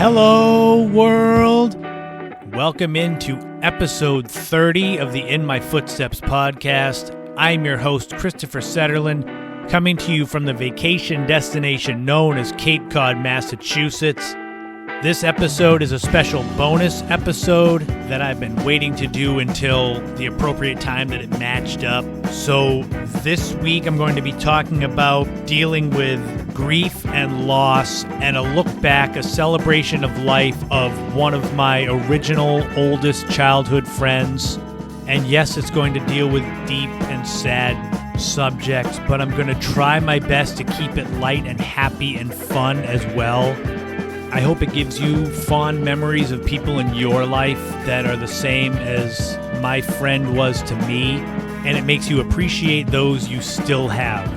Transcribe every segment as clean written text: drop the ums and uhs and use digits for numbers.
Hello, world. Welcome into episode 30 of the In My Footsteps podcast. I'm your host, Christopher Setterlund, coming to you from the vacation destination known as Cape Cod, Massachusetts. This episode is a special bonus episode that I've been waiting to do until the appropriate time that it matched up. So this week I'm going to be talking about dealing with grief and loss and a look back, a celebration of life of one of my original oldest childhood friends. And yes, it's going to deal with deep and sad subjects, but I'm going to try my best to keep it light and happy and fun as well. I hope it gives you fond memories of people in your life that are the same as my friend was to me, and it makes you appreciate those you still have.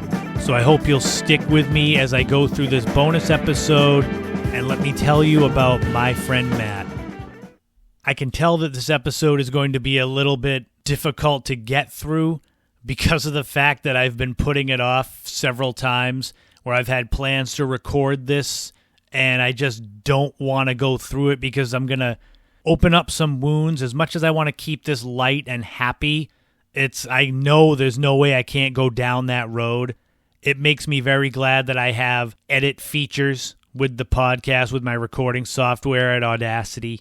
So I hope you'll stick with me as I go through this bonus episode, and let me tell you about my friend Matt. I can tell that this episode is going to be a little bit difficult to get through because of the fact that I've been putting it off several times, where I've had plans to record this, and I just don't want to go through it because I'm going to open up some wounds. As much as I want to keep this light and happy, I know there's no way I can't go down that road. It makes me very glad that I have edit features with the podcast, with my recording software at Audacity.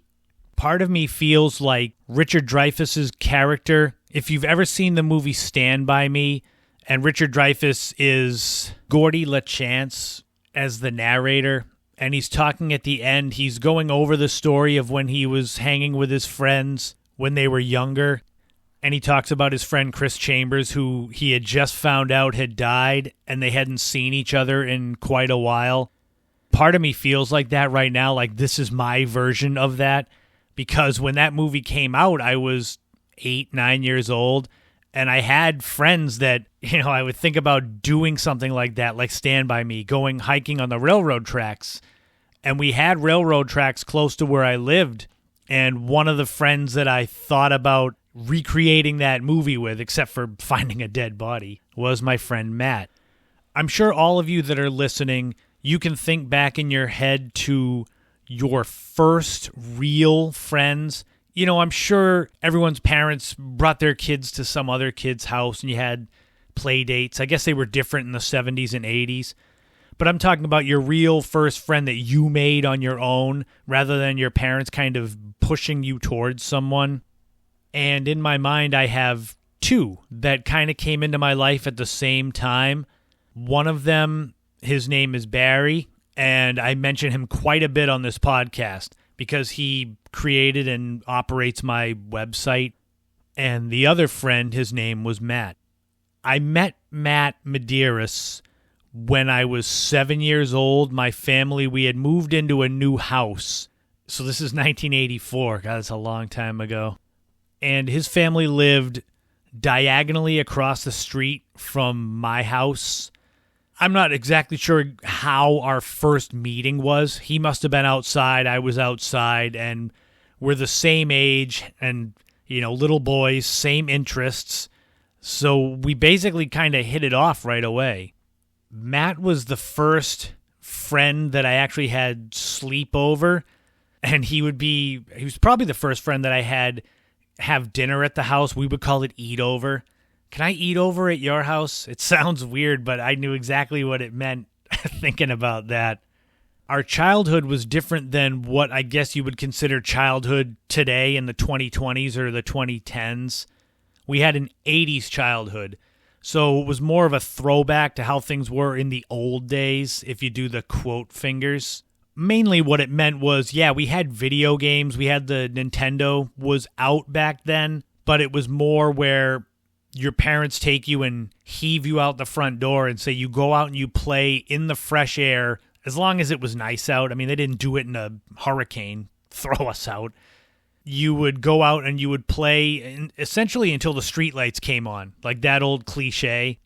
Part of me feels like Richard Dreyfuss's character, if you've ever seen the movie Stand By Me, and Richard Dreyfuss is Gordy LaChance as the narrator, and he's talking at the end. He's going over the story of when he was hanging with his friends when they were younger. And he talks about his friend Chris Chambers, who he had just found out had died, and they hadn't seen each other in quite a while. Part of me feels like that right now, like this is my version of that. Because when that movie came out, I was 8, 9 years old. And I had friends that, I would think about doing something like that, like Stand By Me, going hiking on the railroad tracks. And we had railroad tracks close to where I lived. And one of the friends that I thought about recreating that movie with, except for finding a dead body, was my friend Matt. I'm sure all of you that are listening, you can think back in your head to your first real friends. I'm sure everyone's parents brought their kids to some other kid's house and you had play dates. I guess they were different in the 70s and 80s. But I'm talking about your real first friend that you made on your own rather than your parents kind of pushing you towards someone. And in my mind, I have two that kind of came into my life at the same time. One of them, his name is Barry, and I mention him quite a bit on this podcast because he created and operates my website. And the other friend, his name was Matt. I met Matt Medeiros when I was 7 years old. My family, we had moved into a new house. So this is 1984. God, that's a long time ago. And his family lived diagonally across the street from my house. I'm not exactly sure how our first meeting was. He must have been outside, I was outside, and we're the same age and, little boys, same interests. So we basically kind of hit it off right away. Matt was the first friend that I actually had sleep over, and he was probably the first friend that I had have dinner at the house. We would call it eat over. Can I eat over at your house? It sounds weird, but I knew exactly what it meant thinking about that. Our childhood was different than what I guess you would consider childhood today in the 2020s or the 2010s. We had an 80s childhood, so it was more of a throwback to how things were in the old days, if you do the quote fingers. Mainly what it meant was, we had video games. We had the Nintendo was out back then, but it was more where your parents take you and heave you out the front door and say you go out and you play in the fresh air as long as it was nice out. I mean, they didn't do it in a hurricane, throw us out. You would go out and you would play essentially until the streetlights came on, like that old cliche.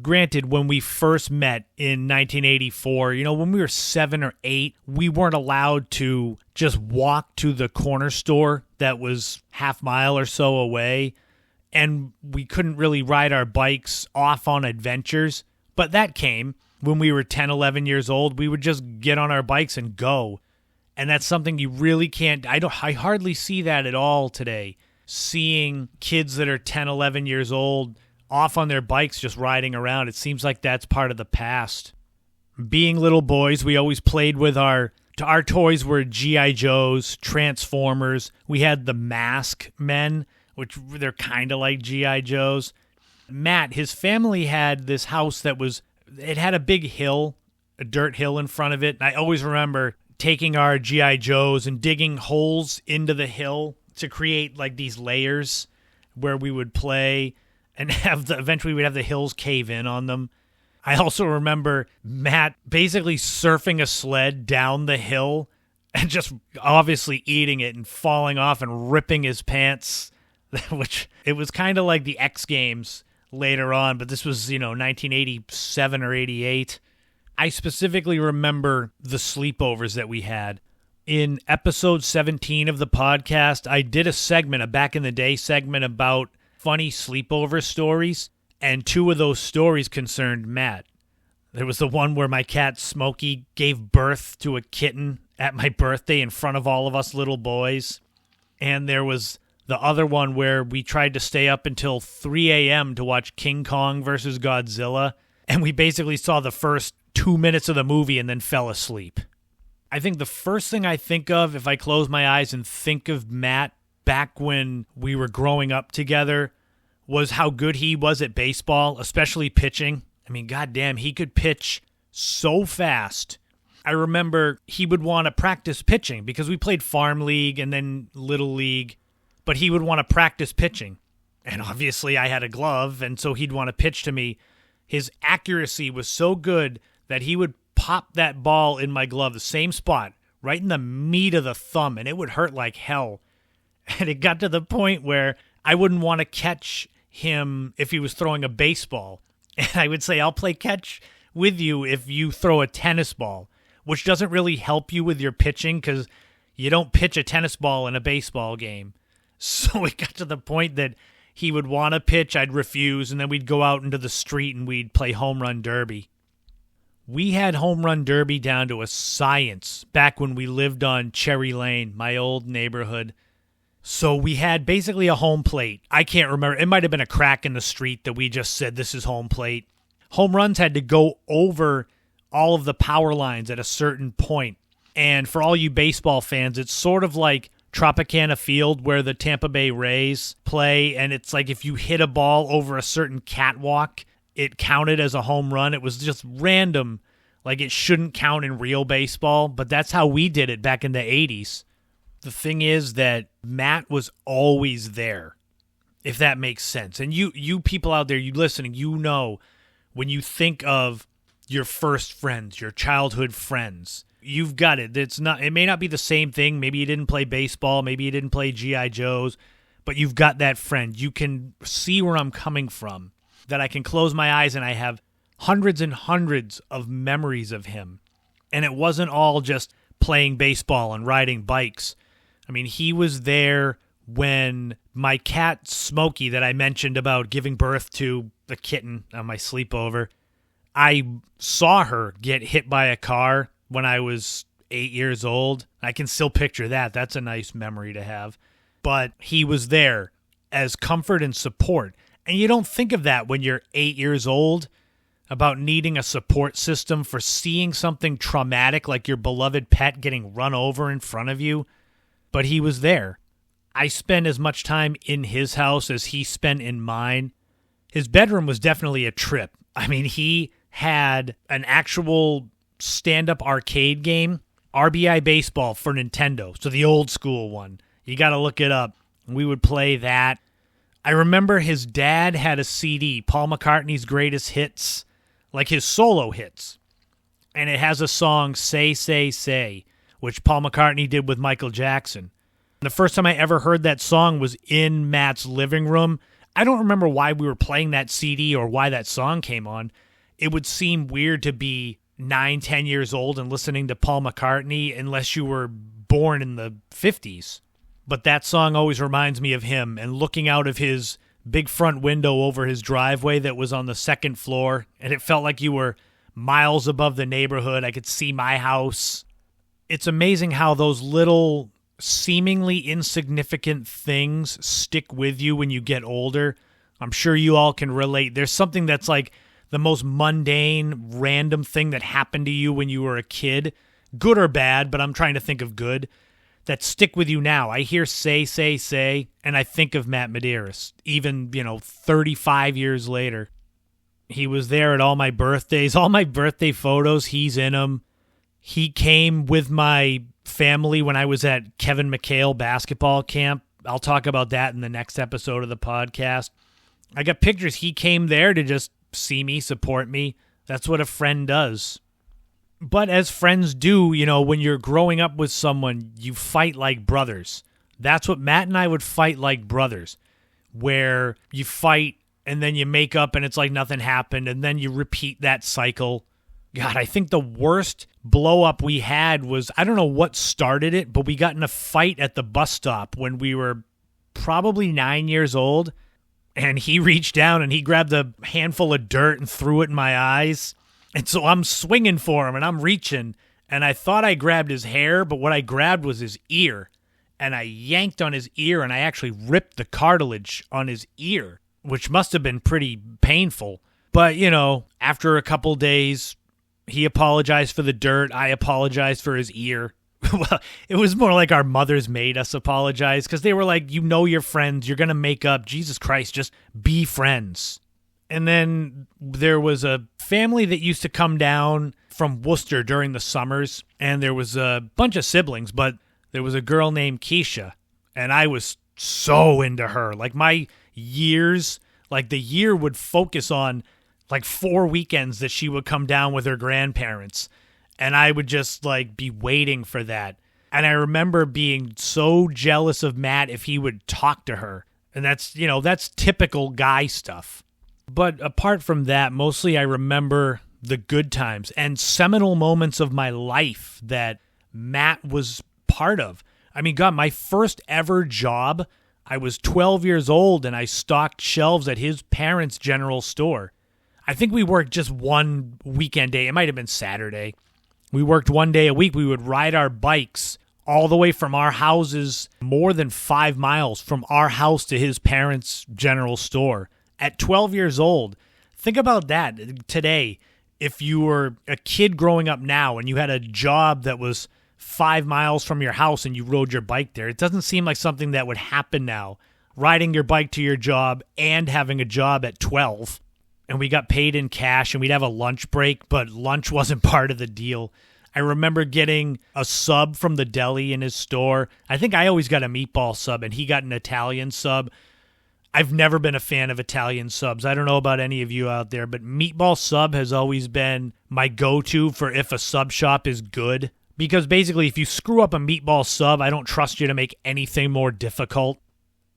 Granted, when we first met in 1984, when we were 7 or 8, we weren't allowed to just walk to the corner store that was half mile or so away. And we couldn't really ride our bikes off on adventures. But that came when we were 10, 11 years old. We would just get on our bikes and go. And that's something you really can't, I hardly see that at all today. Seeing kids that are 10, 11 years old off on their bikes just riding around. It seems like that's part of the past. Being little boys, we always played with our toys were G.I. Joes, Transformers. We had the Mask Men, which they're kind of like G.I. Joes. Matt, his family had this house it had a big hill, a dirt hill in front of it. And I always remember taking our G.I. Joes and digging holes into the hill to create like these layers where we would play and eventually we'd have the hills cave in on them. I also remember Matt basically surfing a sled down the hill and just obviously eating it and falling off and ripping his pants, which it was kind of like the X Games later on, but this was, 1987 or 88. I specifically remember the sleepovers that we had. In episode 17 of the podcast, I did a back in the day segment about funny sleepover stories, and 2 of those stories concerned Matt. There was the one where my cat Smokey gave birth to a kitten at my birthday in front of all of us little boys. And there was the other one where we tried to stay up until 3 a.m. to watch King Kong versus Godzilla, and we basically saw the first 2 minutes of the movie and then fell asleep. I think the first thing I think of if I close my eyes and think of Matt back when we were growing up together was how good he was at baseball, especially pitching. I mean, goddamn, he could pitch so fast. I remember he would want to practice pitching because we played farm league and then little league, but he would want to practice pitching. And obviously I had a glove, and so he'd want to pitch to me. His accuracy was so good that he would pop that ball in my glove, the same spot, right in the meat of the thumb, and it would hurt like hell. And it got to the point where I wouldn't want to catch him if he was throwing a baseball. And I would say, I'll play catch with you if you throw a tennis ball, which doesn't really help you with your pitching because you don't pitch a tennis ball in a baseball game. So it got to the point that he would want to pitch, I'd refuse, and then we'd go out into the street and we'd play home run derby. We had home run derby down to a science back when we lived on Cherry Lane, my old neighborhood. So we had basically a home plate. I can't remember. It might have been a crack in the street that we just said, this is home plate. Home runs had to go over all of the power lines at a certain point. And for all you baseball fans, it's sort of like Tropicana Field where the Tampa Bay Rays play. And it's like if you hit a ball over a certain catwalk, it counted as a home run. It was just random. Like it shouldn't count in real baseball, but that's how we did it back in the 80s. The thing is that Matt was always there, if that makes sense. And you people out there, you listening, when you think of your first friends, your childhood friends, you've got it. It may not be the same thing. Maybe you didn't play baseball. Maybe you didn't play G.I. Joes, but you've got that friend. You can see where I'm coming from, that I can close my eyes and I have hundreds and hundreds of memories of him. And it wasn't all just playing baseball and riding bikes. I mean, he was there when my cat Smokey that I mentioned about giving birth to the kitten on my sleepover, I saw her get hit by a car when I was 8 years old. I can still picture that. That's a nice memory to have. But he was there as comfort and support. And you don't think of that when you're 8 years old, about needing a support system for seeing something traumatic like your beloved pet getting run over in front of you. But he was there. I spent as much time in his house as he spent in mine. His bedroom was definitely a trip. I mean, he had an actual stand-up arcade game, RBI Baseball for Nintendo, so the old school one. You got to look it up. We would play that. I remember his dad had a CD, Paul McCartney's Greatest Hits, like his solo hits. And it has a song, Say, Say, Say, which Paul McCartney did with Michael Jackson. The first time I ever heard that song was in Matt's living room. I don't remember why we were playing that CD or why that song came on. It would seem weird to be 9, 10 years old and listening to Paul McCartney unless you were born in the 50s. But that song always reminds me of him and looking out of his big front window over his driveway that was on the second floor, and it felt like you were miles above the neighborhood. I could see my house. It's amazing how those little seemingly insignificant things stick with you when you get older. I'm sure you all can relate. There's something that's like the most mundane, random thing that happened to you when you were a kid, good or bad, but I'm trying to think of good, that stick with you now. I hear say, and I think of Matt Medeiros, even, 35 years later. He was there at all my birthdays, all my birthday photos, he's in them. He came with my family when I was at Kevin McHale basketball camp. I'll talk about that in the next episode of the podcast. I got pictures. He came there to just see me, support me. That's what a friend does. But as friends do, when you're growing up with someone, you fight like brothers. That's what Matt and I would fight like brothers, where you fight and then you make up and it's like nothing happened, and then you repeat that cycle. God, I think the worst blow up we had was, I don't know what started it, but we got in a fight at the bus stop when we were probably 9 years old. And he reached down and he grabbed a handful of dirt and threw it in my eyes. And so I'm swinging for him and I'm reaching. And I thought I grabbed his hair, but what I grabbed was his ear. And I yanked on his ear and I actually ripped the cartilage on his ear, which must have been pretty painful. But, after a couple days, he apologized for the dirt. I apologized for his ear. Well, it was more like our mothers made us apologize because they were like, you're friends. You're going to make up. Jesus Christ, just be friends. And then there was a family that used to come down from Worcester during the summers, and there was a bunch of siblings, but there was a girl named Keisha, and I was so into her. Like my years, like the year would focus on like 4 weekends that she would come down with her grandparents. And I would just be waiting for that. And I remember being so jealous of Matt if he would talk to her. And that's typical guy stuff. But apart from that, mostly I remember the good times and seminal moments of my life that Matt was part of. I mean, God, my first ever job, I was 12 years old and I stocked shelves at his parents' general store. I think we worked just one weekend day. It might have been Saturday. We worked one day a week. We would ride our bikes all the way from our houses, more than 5 miles from our house to his parents' general store. At 12 years old, think about that today. If you were a kid growing up now and you had a job that was 5 miles from your house and you rode your bike there, it doesn't seem like something that would happen now, riding your bike to your job and having a job at 12. And we got paid in cash, and we'd have a lunch break, but lunch wasn't part of the deal. I remember getting a sub from the deli in his store. I think I always got a meatball sub, and he got an Italian sub. I've never been a fan of Italian subs. I don't know about any of you out there, but meatball sub has always been my go-to for if a sub shop is good. Because basically, if you screw up a meatball sub, I don't trust you to make anything more difficult.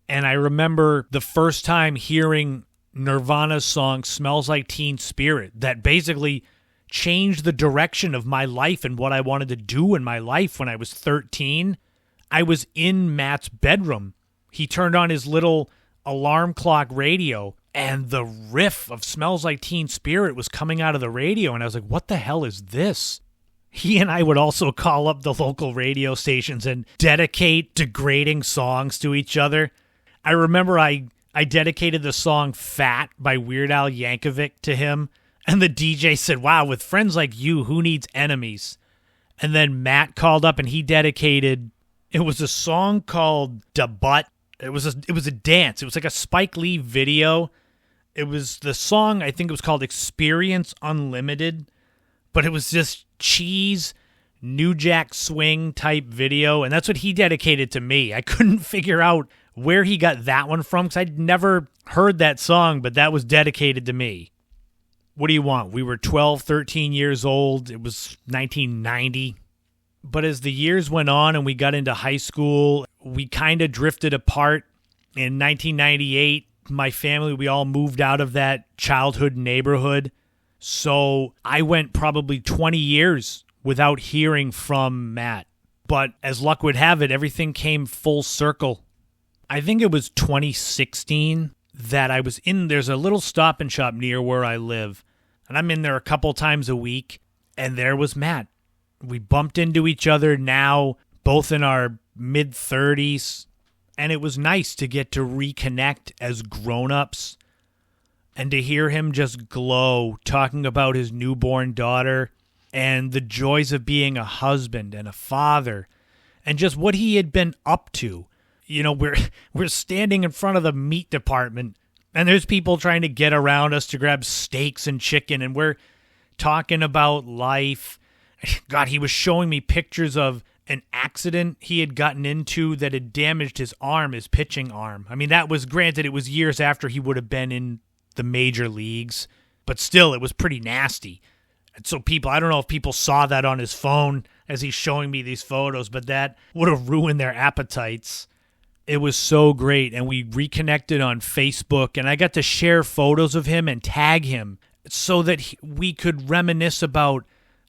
And I remember the first time hearing Nirvana's song Smells Like Teen Spirit that basically changed the direction of my life and what I wanted to do in my life when I was 13. I was in Matt's bedroom. He turned on his little alarm clock radio and the riff of Smells Like Teen Spirit was coming out of the radio, and I was like, what the hell is this? He and I would also call up the local radio stations and dedicate degrading songs to each other. I remember I dedicated the song Fat by Weird Al Yankovic to him, and the DJ said, wow, with friends like you, who needs enemies? And then Matt called up and he dedicated, it was a song called Da Butt. It was a dance. It was like a Spike Lee video. It was the song, I think it was called Experience Unlimited, but it was just cheese, New Jack Swing type video, and that's what he dedicated to me. I couldn't figure out where he got that one from because I'd never heard that song, but that was dedicated to me. What do you want? We were 12, 13 years old. It was 1990. But as the years went on and we got into high school, we kind of drifted apart. In 1998, my family, we all moved out of that childhood neighborhood. So I went probably 20 years without hearing from Matt. But as luck would have it, everything came full circle. I think it was 2016 that I was in, there's a little Stop and Shop near where I live, and I'm in there a couple times a week, and there was Matt. We bumped into each other now, both in our mid-30s, and it was nice to get to reconnect as grown-ups and to hear him just glow, talking about his newborn daughter and the joys of being a husband and a father and just what he had been up to. You know, we're standing in front of the meat department, and there's people trying to get around us to grab steaks and chicken, and we're talking about life. God, he was showing me pictures of an accident he had gotten into that had damaged his arm, his pitching arm. I mean, that was, granted, it was years after he would have been in the major leagues, but still, it was pretty nasty. And so I don't know if people saw that on his phone as he's showing me these photos, but that would have ruined their appetites. It was so great, and we reconnected on Facebook, and I got to share photos of him and tag him so that we could reminisce about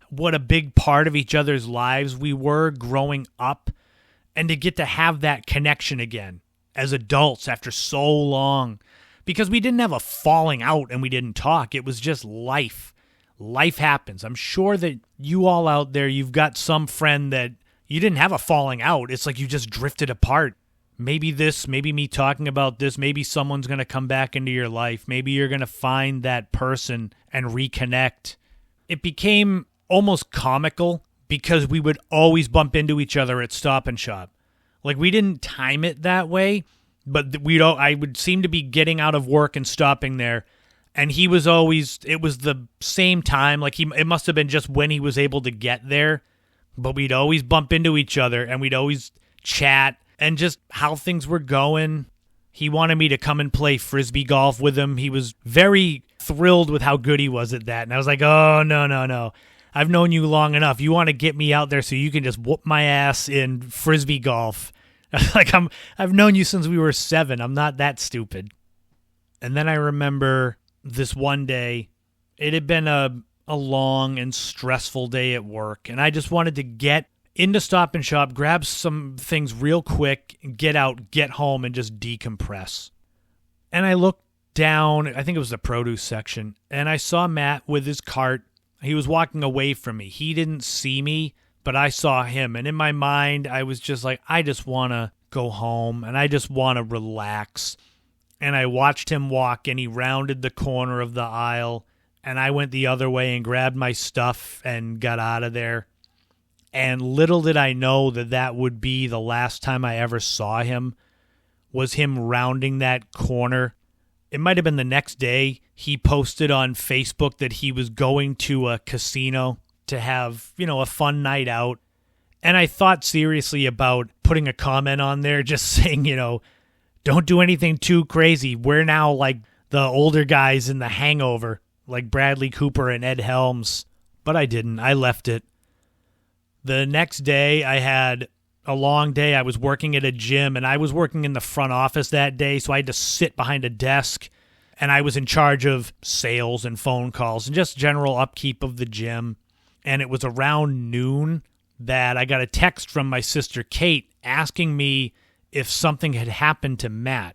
what a big part of each other's lives we were growing up, and to get to have that connection again as adults after so long, because we didn't have a falling out and we didn't talk. It was just life. Life happens. I'm sure that you all out there, you've got some friend that you didn't have a falling out. It's like you just drifted apart. Maybe me talking about this, maybe someone's going to come back into your life. Maybe you're going to find that person and reconnect. It became almost comical because we would always bump into each other at Stop and Shop. Like, we didn't time it that way, but I would seem to be getting out of work and stopping there, and he was always, it was the same time. Like, it must have been just when he was able to get there, but we'd always bump into each other, and we'd always chat and just how things were going. He wanted me to come and play Frisbee golf with him. He was very thrilled with how good he was at that, and I was like, oh, no. I've known you long enough. You want to get me out there so you can just whoop my ass in Frisbee golf. Like, I've known you since we were 7. I'm not that stupid. And then I remember this one day, it had been a long and stressful day at work, and I just wanted to get into Stop and Shop, grab some things real quick, get out, get home, and just decompress. And I looked down, I think it was the produce section, and I saw Matt with his cart. He was walking away from me. He didn't see me, but I saw him. And in my mind, I was just like, I just want to go home, and I just want to relax. And I watched him walk, and he rounded the corner of the aisle, and I went the other way and grabbed my stuff and got out of there. And little did I know that would be the last time I ever saw him, was him rounding that corner. It might have been the next day. He posted on Facebook that he was going to a casino to have, a fun night out. And I thought seriously about putting a comment on there just saying, don't do anything too crazy. We're now like the older guys in The Hangover, like Bradley Cooper and Ed Helms. But I didn't. I left it. The next day, I had a long day. I was working at a gym, and I was working in the front office that day, so I had to sit behind a desk, and I was in charge of sales and phone calls and just general upkeep of the gym. And it was around noon that I got a text from my sister Kate asking me if something had happened to Matt.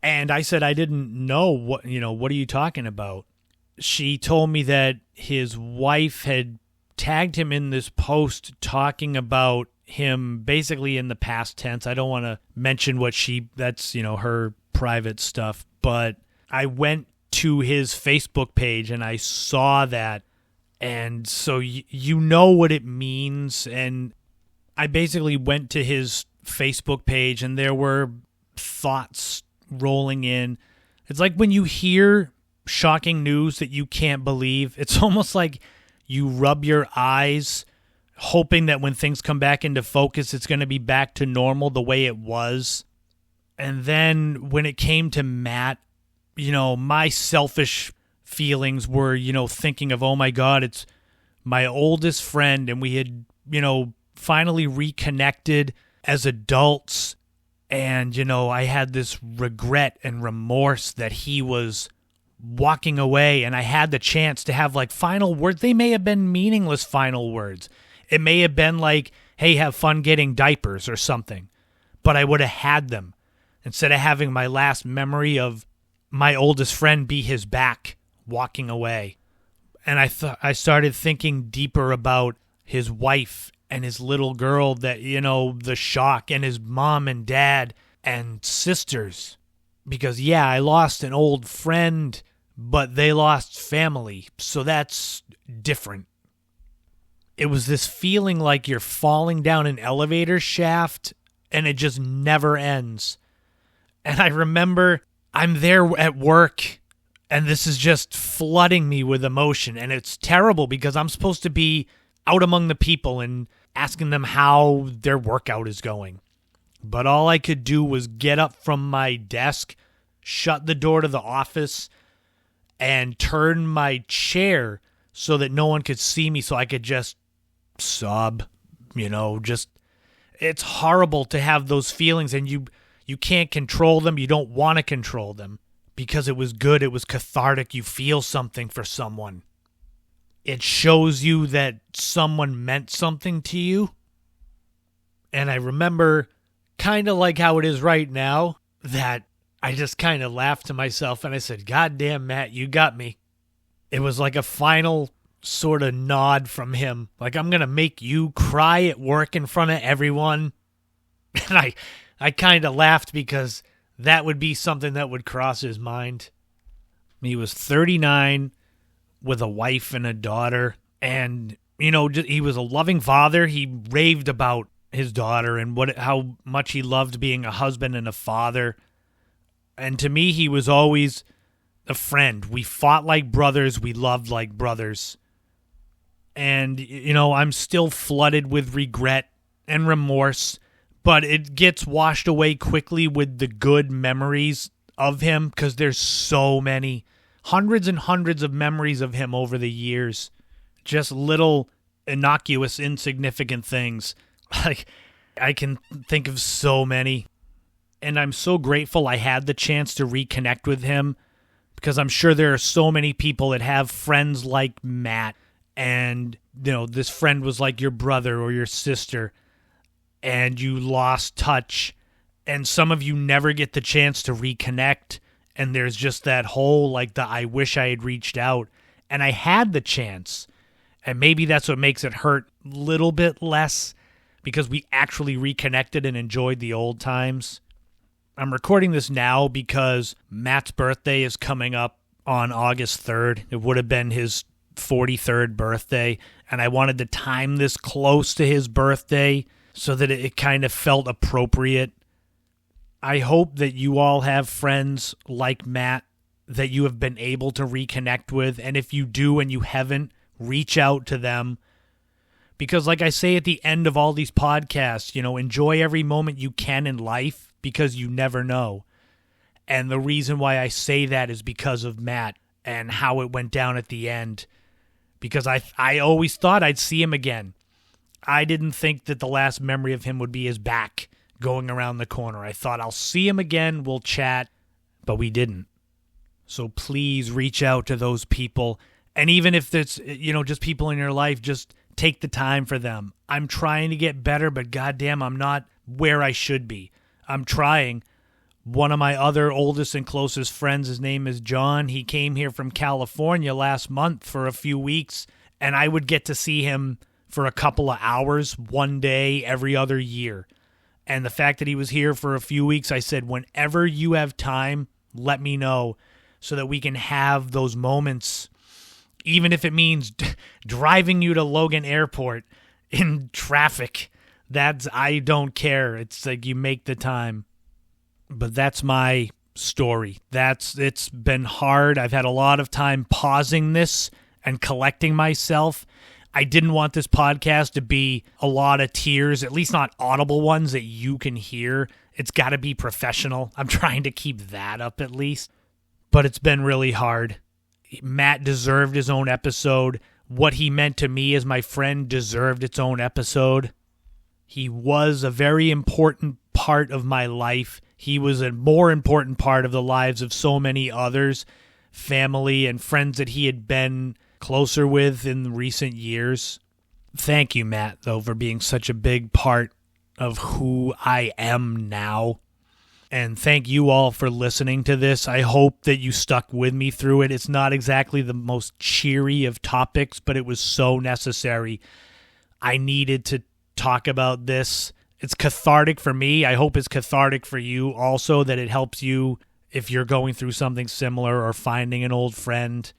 And I said, I didn't know. What are you talking about? She told me that his wife had tagged him in this post talking about him basically in the past tense. I don't want to mention that's her private stuff, but I went to his Facebook page and I saw that. And so you know what it means. And I basically went to his Facebook page and there were thoughts rolling in. It's like when you hear shocking news that you can't believe, it's almost like you rub your eyes hoping that when things come back into focus, it's going to be back to normal the way it was. And then when it came to Matt, my selfish feelings were, thinking of, oh my God, it's my oldest friend, and we had, finally reconnected as adults. And, I had this regret and remorse that he was walking away, and I had the chance to have final words. They may have been meaningless final words. It may have been like, hey, have fun getting diapers or something. But I would have had them instead of having my last memory of my oldest friend be his back walking away. And I started thinking deeper about his wife and his little girl, that, the shock, and his mom and dad and sisters. Because, yeah, I lost an old friend, but they lost family, so that's different. It was this feeling like you're falling down an elevator shaft and it just never ends. And I remember I'm there at work and this is just flooding me with emotion. And it's terrible because I'm supposed to be out among the people and asking them how their workout is going. But all I could do was get up from my desk, shut the door to the office, and turn my chair so that no one could see me, so I could just sob. It's horrible to have those feelings, and you can't control them. You don't want to control them because it was good. It was cathartic. You feel something for someone. It shows you that someone meant something to you. And I remember, kind of like how it is right now, that I just kind of laughed to myself and I said, "God damn, Matt, you got me." It was like a final sort of nod from him. Like, I'm going to make you cry at work in front of everyone. And I kind of laughed because that would be something that would cross his mind. He was 39 with a wife and a daughter. And, he was a loving father. He raved about his daughter and how much he loved being a husband and a father. And to me, he was always a friend. We fought like brothers. We loved like brothers. And, I'm still flooded with regret and remorse, but it gets washed away quickly with the good memories of him because there's so many. Hundreds and hundreds of memories of him over the years. Just little innocuous, insignificant things. Like, I can think of so many. And I'm so grateful I had the chance to reconnect with him because I'm sure there are so many people that have friends like Matt. And, this friend was like your brother or your sister and you lost touch. And some of you never get the chance to reconnect. And there's just that whole, like, I wish I had reached out. And I had the chance. And maybe that's what makes it hurt a little bit less because we actually reconnected and enjoyed the old times. I'm recording this now because Matt's birthday is coming up on August 3rd. It would have been his 43rd birthday, and I wanted to time this close to his birthday so that it kind of felt appropriate. I hope that you all have friends like Matt that you have been able to reconnect with, and if you do and you haven't, reach out to them. Because like I say at the end of all these podcasts, enjoy every moment you can in life because you never know. And the reason why I say that is because of Matt and how it went down at the end. Because I always thought I'd see him again. I didn't think that the last memory of him would be his back going around the corner. I thought I'll see him again, we'll chat, but we didn't. So please reach out to those people. And even if it's, just people in your life, just take the time for them. I'm trying to get better, but goddamn, I'm not where I should be. I'm trying. One of my other oldest and closest friends, his name is John. He came here from California last month for a few weeks, and I would get to see him for a couple of hours, one day, every other year. And the fact that he was here for a few weeks, I said, whenever you have time, let me know so that we can have those moments, even if it means driving you to Logan Airport in traffic. I don't care. It's like you make the time. But that's my story. It's been hard. I've had a lot of time pausing this and collecting myself. I didn't want this podcast to be a lot of tears, at least not audible ones that you can hear. It's got to be professional. I'm trying to keep that up at least. But it's been really hard. Matt deserved his own episode. What he meant to me as my friend deserved its own episode. He was a very important part of my life. He was a more important part of the lives of so many others, family and friends that he had been closer with in recent years. Thank you, Matt, though, for being such a big part of who I am now. And thank you all for listening to this. I hope that you stuck with me through it. It's not exactly the most cheery of topics, but it was so necessary. I needed to talk about this. It's cathartic for me. I hope it's cathartic for you also, that it helps you if you're going through something similar or finding an old friend.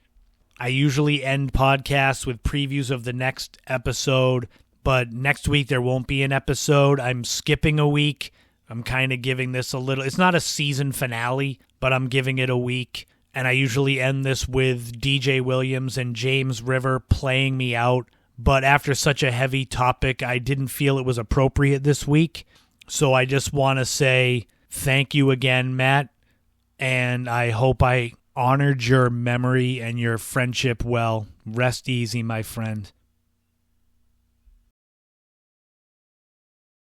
I usually end podcasts with previews of the next episode, but next week there won't be an episode. I'm skipping a week. I'm kind of giving this a little, it's not a season finale, but I'm giving it a week. And I usually end this with DJ Williams and James River playing me out. But after such a heavy topic, I didn't feel it was appropriate this week. So I just want to say thank you again, Matt. And I hope I honored your memory and your friendship well. Rest easy, my friend.